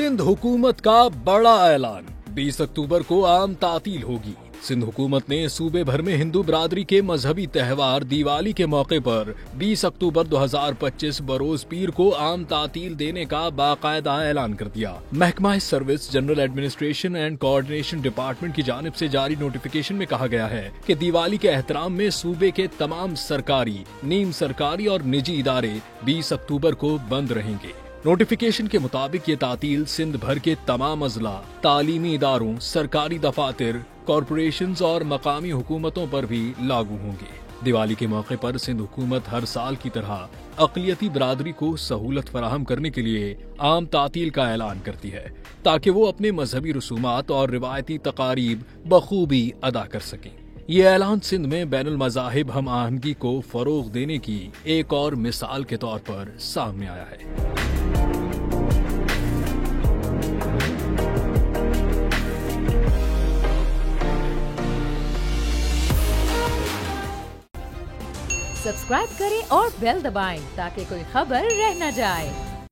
सिंध हुकूमत का बड़ा ऐलान, 20 अक्टूबर को आम तातील होगी। सिंध हुकूमत ने सूबे भर में हिंदू बरादरी के मजहबी त्योहार दिवाली के मौके पर 20 अक्टूबर 2025 बरोज पीर को आम तातील देने का बाकायदा ऐलान कर दिया। महकमा service general administration and coordination department की जानिब से जारी नोटिफिकेशन में कहा गया है कि दिवाली के एहतराम में सूबे के तमाम सरकारी, नीम सरकारी और निजी इदारे 20 अक्टूबर को बंद रहेंगे। नोटिफिकेशन के मुताबिक ये तातील सिंध भर के तमाम अजला, तालीमी इदारों, सरकारी दफातर, कॉरपोरेशंस और मकामी हुकूमतों पर भी लागू होंगे। दिवाली के मौके पर सिंध हुकूमत हर साल की तरह अक़लियती बरादरी को सहूलत फराहम करने के लिए आम तातील का ऐलान करती है, ताकि वो अपने मजहबी रसूमात और रिवायती तकारीब बखूबी अदा कर सकें। ये ऐलान सिंध में बैनुल मज़ाहिब हम आहंगी को फरोग देने की एक और मिसाल के तौर पर सामने आया है। सब्सक्राइब करें और बेल दबाएं ताकि कोई खबर रह न जाए।